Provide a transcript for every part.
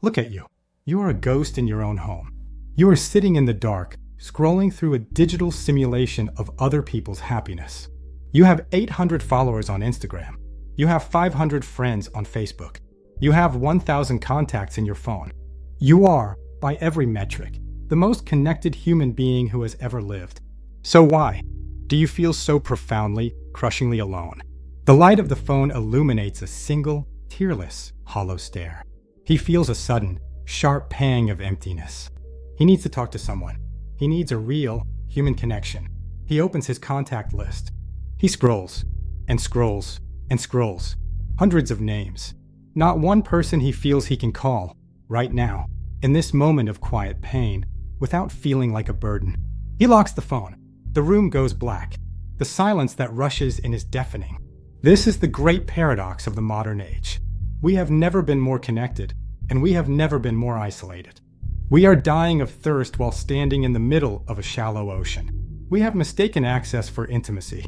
Look at you. You are a ghost in your own home. You are sitting in the dark, scrolling through a digital simulation of other people's happiness. You have 800 followers on Instagram. You have 500 friends on Facebook. You have 1,000 contacts in your phone. You are, by every metric, the most connected human being who has ever lived. So why do you feel so profoundly, crushingly alone? The light of the phone illuminates a single, tearless, hollow stare. He feels a sudden, sharp pang of emptiness. He needs to talk to someone. He needs a real, human connection. He opens his contact list. He scrolls, and scrolls, and scrolls. Hundreds of names. Not one person he feels he can call, right now, in this moment of quiet pain, without feeling like a burden. He locks the phone. The room goes black. The silence that rushes in is deafening. This is the great paradox of the modern age. We have never been more connected, and we have never been more isolated. We are dying of thirst while standing in the middle of a shallow ocean. We have mistaken access for intimacy.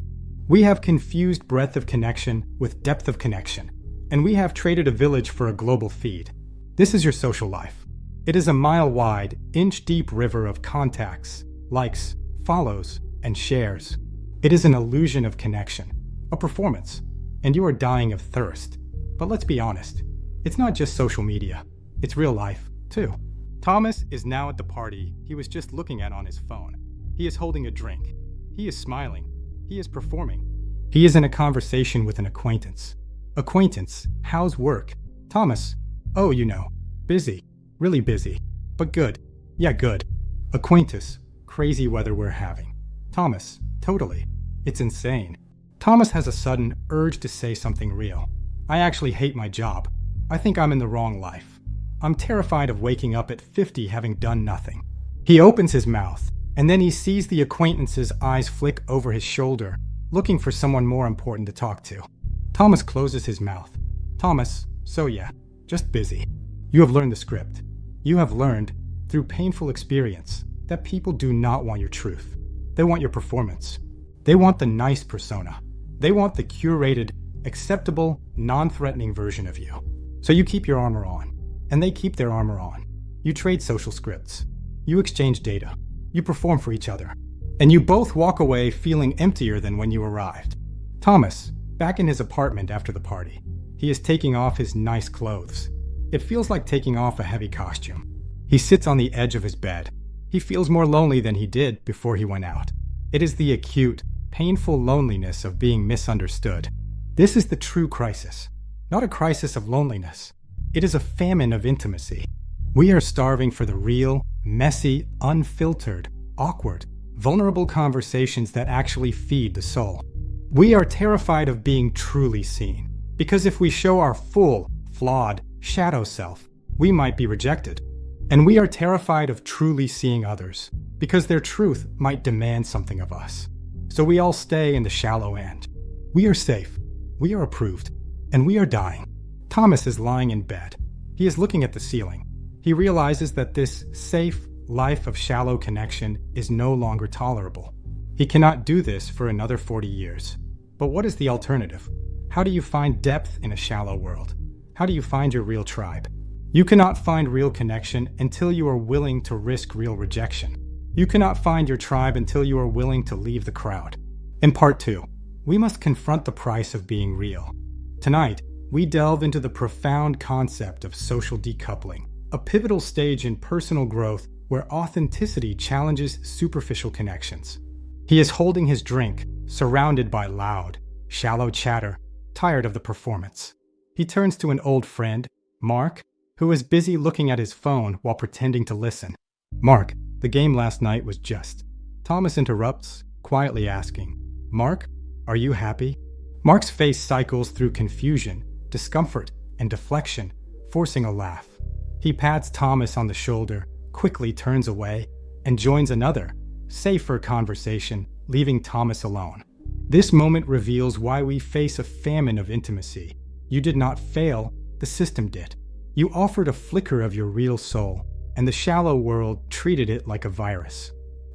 We have confused breadth of connection with depth of connection, and we have traded a village for a global feed. This is your social life. It is a mile-wide, inch-deep river of contacts, likes, follows, and shares. It is an illusion of connection, a performance, and you are dying of thirst. But let's be honest, it's not just social media, it's real life, too. Thomas is now at the party he was just looking at on his phone. He is holding a drink. He is smiling. He is performing. He is in a conversation with an acquaintance. Acquaintance, how's work? Thomas, oh, busy, really busy, but good. Yeah, good. Acquaintance, crazy weather we're having. Thomas, totally. It's insane. Thomas has a sudden urge to say something real. I actually hate my job. I think I'm in the wrong life. I'm terrified of waking up at 50 having done nothing. He opens his mouth, and then he sees the acquaintance's eyes flick over his shoulder, looking for someone more important to talk to. Thomas closes his mouth. Thomas, so yeah, just busy. You have learned the script. You have learned, through painful experience, that people do not want your truth. They want your performance. They want the nice persona. They want the curated, acceptable, non-threatening version of you. So you keep your armor on, and they keep their armor on. You trade social scripts. You exchange data. You perform for each other. And you both walk away feeling emptier than when you arrived. Thomas, back in his apartment after the party, he is taking off his nice clothes. It feels like taking off a heavy costume. He sits on the edge of his bed. He feels more lonely than he did before he went out. It is the acute, painful loneliness of being misunderstood. This is the true crisis, not a crisis of loneliness. It is a famine of intimacy. We are starving for the real, messy, unfiltered, awkward, vulnerable conversations that actually feed the soul. We are terrified of being truly seen, because if we show our full, flawed, shadow self, we might be rejected. And we are terrified of truly seeing others, because their truth might demand something of us. So we all stay in the shallow end. We are safe, we are approved, and we are dying. Thomas is lying in bed. He is looking at the ceiling. He realizes that this safe life of shallow connection is no longer tolerable. He cannot do this for another 40 years. But what is the alternative? How do you find depth in a shallow world? How do you find your real tribe? You cannot find real connection until you are willing to risk real rejection. You cannot find your tribe until you are willing to leave the crowd. In part 2, we must confront the price of being real. Tonight, we delve into the profound concept of social decoupling, a pivotal stage in personal growth where authenticity challenges superficial connections. He is holding his drink, surrounded by loud, shallow chatter, tired of the performance. He turns to an old friend, Mark, who is busy looking at his phone while pretending to listen. Mark, the game last night was just. Thomas interrupts, quietly asking, Mark, are you happy? Mark's face cycles through confusion, discomfort, and deflection, forcing a laugh. He pats Thomas on the shoulder, quickly turns away, and joins another, safer conversation, leaving Thomas alone. This moment reveals why we face a famine of intimacy. You did not fail, the system did. You offered a flicker of your real soul, and the shallow world treated it like a virus.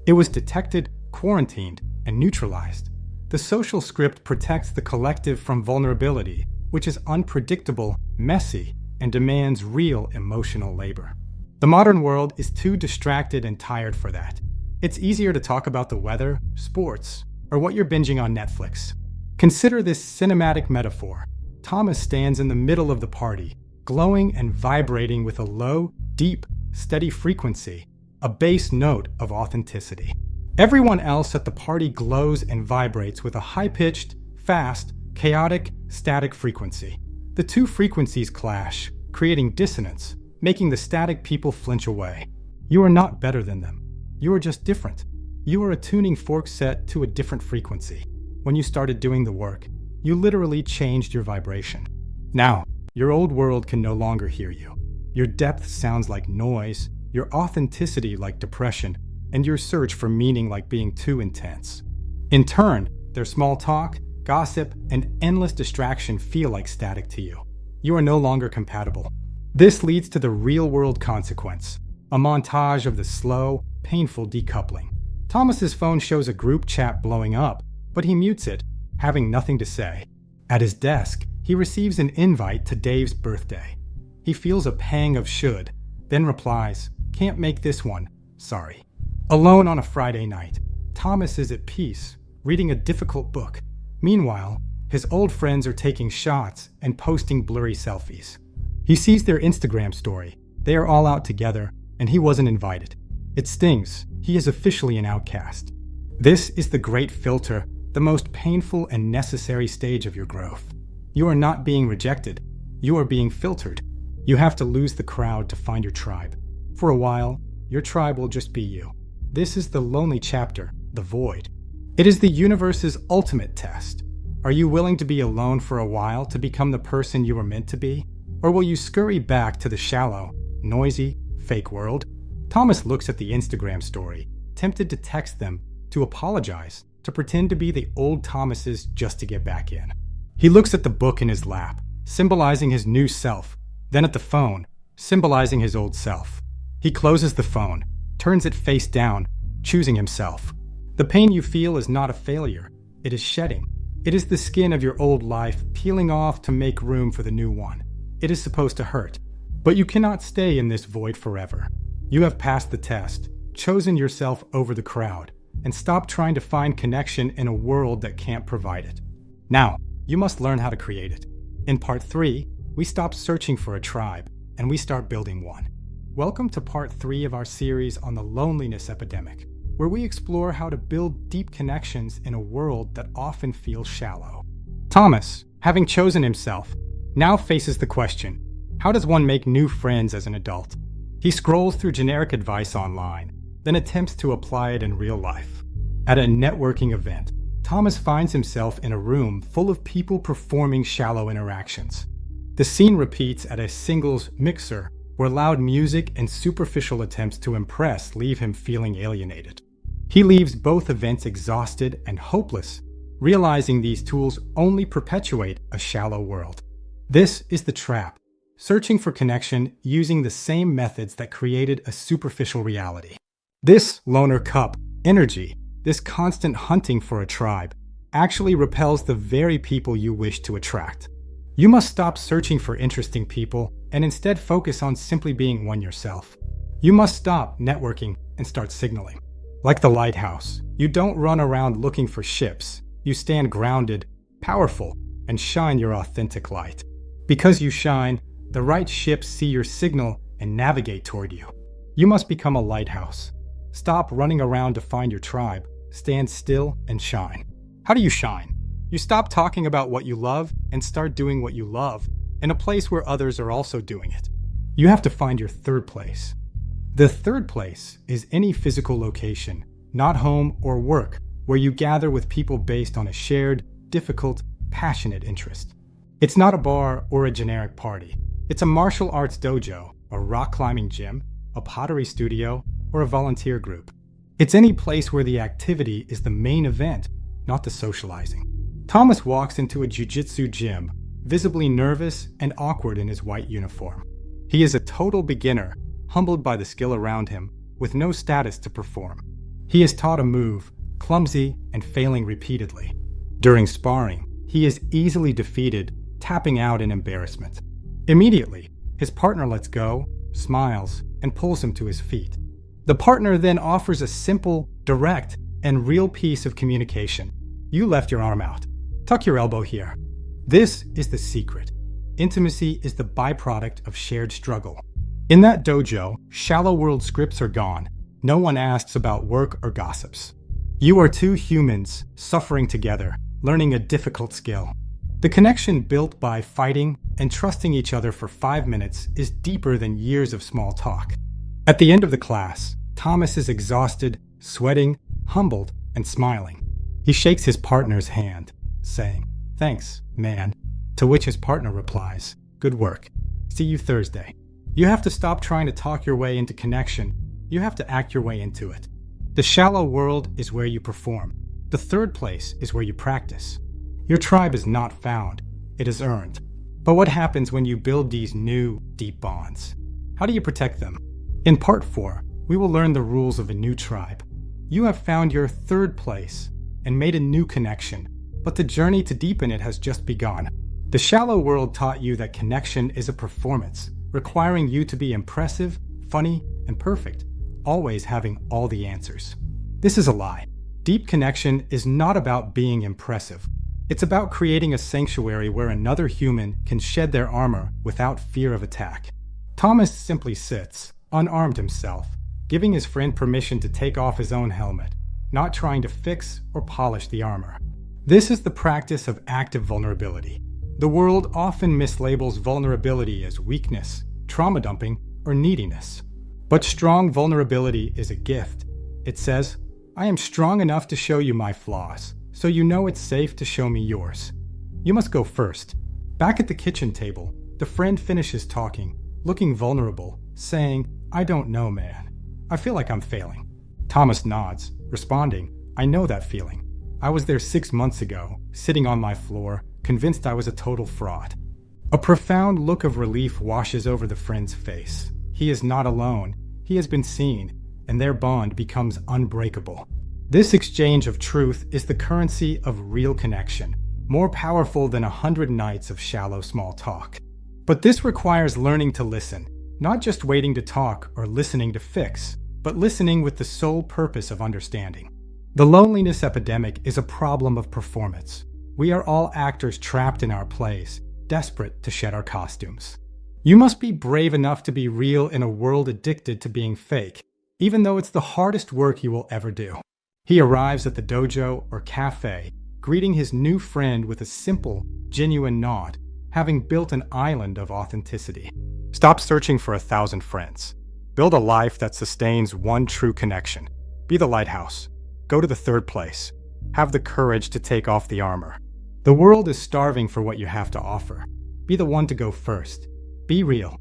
It was detected, quarantined, and neutralized. The social script protects the collective from vulnerability, which is unpredictable, messy, and demands real emotional labor. The modern world is too distracted and tired for that. It's easier to talk about the weather, sports, or what you're binging on Netflix. Consider this cinematic metaphor. Thomas stands in the middle of the party, glowing and vibrating with a low, deep, steady frequency, a bass note of authenticity. Everyone else at the party glows and vibrates with a high-pitched, fast, chaotic, static frequency. The two frequencies clash, creating dissonance, making the static people flinch away. You are not better than them. You are just different. You are a tuning fork set to a different frequency. When you started doing the work, you literally changed your vibration. Now, your old world can no longer hear you. Your depth sounds like noise, your authenticity like depression, and your search for meaning like being too intense. In turn, their small talk, gossip, and endless distraction feel like static to you. You are no longer compatible. This leads to the real-world consequence, a montage of the slow, painful decoupling. Thomas's phone shows a group chat blowing up, but he mutes it, having nothing to say. At his desk, he receives an invite to Dave's birthday. He feels a pang of should, then replies, "Can't make this one, sorry." Alone on a Friday night, Thomas is at peace, reading a difficult book. Meanwhile, his old friends are taking shots and posting blurry selfies. He sees their Instagram story. They are all out together, and he wasn't invited. It stings. He is officially an outcast. This is the great filter, the most painful and necessary stage of your growth. You are not being rejected. You are being filtered. You have to lose the crowd to find your tribe. For a while, your tribe will just be you. This is the lonely chapter, the void. It is the universe's ultimate test. Are you willing to be alone for a while to become the person you were meant to be? Or will you scurry back to the shallow, noisy, fake world? Thomas looks at the Instagram story, tempted to text them, to apologize, to pretend to be the old Thomases just to get back in. He looks at the book in his lap, symbolizing his new self, then at the phone, symbolizing his old self. He closes the phone, turns it face down, choosing himself. The pain you feel is not a failure. It is shedding. It is the skin of your old life peeling off to make room for the new one. It is supposed to hurt. But you cannot stay in this void forever. You have passed the test, chosen yourself over the crowd, and stopped trying to find connection in a world that can't provide it. Now, you must learn how to create it. In part 3, we stop searching for a tribe, and we start building one. Welcome to part 3 of our series on the loneliness epidemic, where we explore how to build deep connections in a world that often feels shallow. Thomas, having chosen himself, now faces the question, how does one make new friends as an adult? He scrolls through generic advice online, then attempts to apply it in real life. At a networking event, Thomas finds himself in a room full of people performing shallow interactions. The scene repeats at a singles mixer where loud music and superficial attempts to impress leave him feeling alienated. He leaves both events exhausted and hopeless, realizing these tools only perpetuate a shallow world. This is the trap, searching for connection using the same methods that created a superficial reality. This loner cup energy, this constant hunting for a tribe, actually repels the very people you wish to attract. You must stop searching for interesting people and instead focus on simply being one yourself. You must stop networking and start signaling. Like the lighthouse, you don't run around looking for ships. You stand grounded, powerful, and shine your authentic light. Because you shine, the right ships see your signal and navigate toward you. You must become a lighthouse. Stop running around to find your tribe. Stand still and shine. How do you shine? You stop talking about what you love and start doing what you love in a place where others are also doing it. You have to find your third place. The third place is any physical location, not home or work, where you gather with people based on a shared, difficult, passionate interest. It's not a bar or a generic party. It's a martial arts dojo, a rock climbing gym, a pottery studio, or a volunteer group. It's any place where the activity is the main event, not the socializing. Thomas walks into a jiu-jitsu gym, visibly nervous and awkward in his white uniform. He is a total beginner, humbled by the skill around him, with no status to perform. He is taught a move, clumsy and failing repeatedly. During sparring, he is easily defeated, tapping out in embarrassment. Immediately, His partner lets go, smiles, and pulls him to his feet. The partner then offers a simple, direct, and real piece of communication. You left your arm out. Tuck your elbow here. This is the secret. Intimacy is the byproduct of shared struggle. In that dojo, shallow world scripts are gone. No one asks about work or gossips. You are two humans suffering together, learning a difficult skill. The connection built by fighting and trusting each other for 5 minutes is deeper than years of small talk. At the end of the class, Thomas is exhausted, sweating, humbled, and smiling. He shakes his partner's hand, saying, "Thanks, man," to which his partner replies, "Good work. See you Thursday." You have to stop trying to talk your way into connection. You have to act your way into it. The shallow world is where you perform. The third place is where you practice. Your tribe is not found. It is earned. But what happens when you build these new, deep bonds? How do you protect them? In Part 4, we will learn the rules of a new tribe. You have found your third place and made a new connection, but the journey to deepen it has just begun. The shallow world taught you that connection is a performance, requiring you to be impressive, funny, and perfect, always having all the answers. This is a lie. Deep connection is not about being impressive. It's about creating a sanctuary where another human can shed their armor without fear of attack. Thomas simply sits, unarmed himself, giving his friend permission to take off his own helmet, not trying to fix or polish the armor. This is the practice of active vulnerability. The world often mislabels vulnerability as weakness, trauma dumping, or neediness. But strong vulnerability is a gift. It says, "I am strong enough to show you my flaws, so you know it's safe to show me yours." You must go first. Back at the kitchen table, the friend finishes talking, looking vulnerable, saying, "I don't know, man. I feel like I'm failing." Thomas nods, responding, "I know that feeling. I was there 6 months ago, sitting on my floor, convinced I was a total fraud." A profound look of relief washes over the friend's face. He is not alone. He has been seen, and their bond becomes unbreakable. This exchange of truth is the currency of real connection, more powerful than 100 nights of shallow small talk. But this requires learning to listen, not just waiting to talk or listening to fix, but listening with the sole purpose of understanding. The loneliness epidemic is a problem of performance. We are all actors trapped in our plays, desperate to shed our costumes. You must be brave enough to be real in a world addicted to being fake, even though it's the hardest work you will ever do. He arrives at the dojo or cafe, greeting his new friend with a simple, genuine nod, having built an island of authenticity. Stop searching for 1,000 friends. Build a life that sustains one true connection. Be the lighthouse. Go to the third place. Have the courage to take off the armor. The world is starving for what you have to offer. Be the one to go first. Be real.